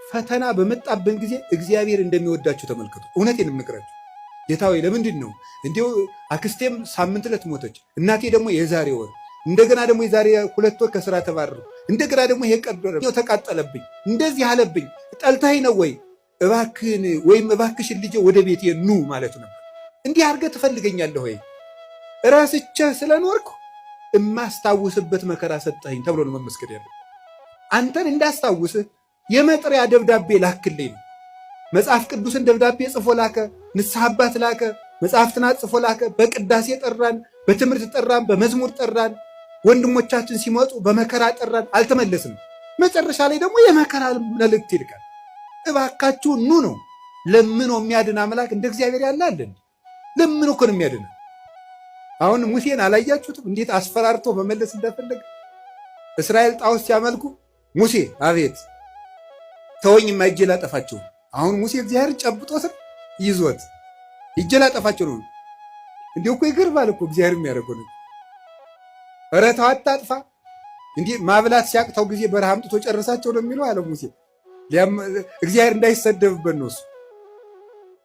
ፈተና በመጣብን ጊዜ እግዚአብሔር እንደሚወዳችሁ ተመልከቱ። እውነቴን የምነግራችሁ ጌታ ሆይ ለምንድን ነው እንዲሁ አክስቴም ሳምንት ዕለት ሞተች፣ እናቴ ደግሞ የዛሬ ወር፣ እንደገና ደግሞ የዛሬ 2 ወር ከስራ ተባረሩ፣ እንደገና ደግሞ ይሄ ቀደረ ተቃጠለብኝ፣ እንደዚህ አለብኝ፣ ጠልተኸኝ ነው ወይ እባክህን ወይም እባክሽን ልጄ ወደ ቤቴ ኑ ማለት ነበር። እንዲህ አድርገህ ትፈልገኛለህ ወይ? ራስቼህ ስለኖርኩ እማስታውስበት መከራ ሰጠኸኝ ተብሎ ነው መመስገን ያለው። አንተን እንዳስታውስህ የመጥሪያ ደብዳቤ ላክልኝ ነው። መጽሐፍ ቅዱስን ደብዳቤ ጽፎ ላከ፣ ንስሐ አባት ላከ፣ መጽሐፍትን ጽፎ ላከ። በቅዳሴ ጠራን፣ በትምህርት ጠራን፣ በመዝሙር ጠራን። ወንድሞቻችን ሲመጡ በመከራ ጠራን፣ አልተመለስንም። መጨረሻ ላይ ደግሞ የመከራ መልእክት ይልካል። እባካችሁ ኑ ነው። ለምኖ የሚያድን አምላክ እንደ እግዚአብሔር ያለ አለ? ለምኖ እኮ ነው የሚያድን። አሁን ሙሴን አላያችሁትም? እንዴት አስፈራርቶ መመለስ እንደፈለገ። እስራኤል ጣዖት ሲያመልኩ ሙሴ አቤት ተወኝ እጄ ላጠፋቸው። አሁን ሙሴ እግዚአብሔር ጨብጦ ስር ይዞት እጄ ላጠፋቸው ነው። እንዲሁ እኮ ይገርማል እኮ እግዚአብሔር የሚያደርገው ነው። ኧረ ተው አታጥፋ። እንዲህ ማብላት ሲያቅተው ጊዜ በረሃ አምጥቶ ጨረሳቸው ነው የሚለው አለ ሙሴ። እግዚአብሔር እንዳይሰደብበት ነው እሱ።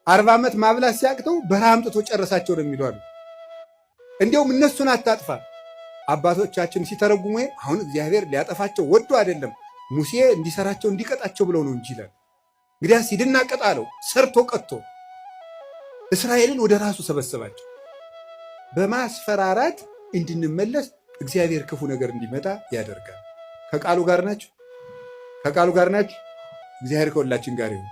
40 ዓመት ማብላት ሲያቅተው በረሃ አምጥቶ ጨረሳቸው ነው የሚለው አለ። እንዲያውም እነሱን አታጥፋ። አባቶቻችን ሲተረጉሙ አሁን እግዚአብሔር ሊያጠፋቸው ወዶ አይደለም ሙሴ እንዲሰራቸው እንዲቀጣቸው ብለው ነው እንጂ ይላል። እንግዲያስ ሂድና ቅጣ አለው። ሰርቶ ቀጥቶ እስራኤልን ወደ ራሱ ሰበሰባቸው። በማስፈራራት እንድንመለስ እግዚአብሔር ክፉ ነገር እንዲመጣ ያደርጋል። ከቃሉ ጋር ናችሁ? ከቃሉ ጋር ናችሁ? እግዚአብሔር ከሁላችን ጋር ይሁን።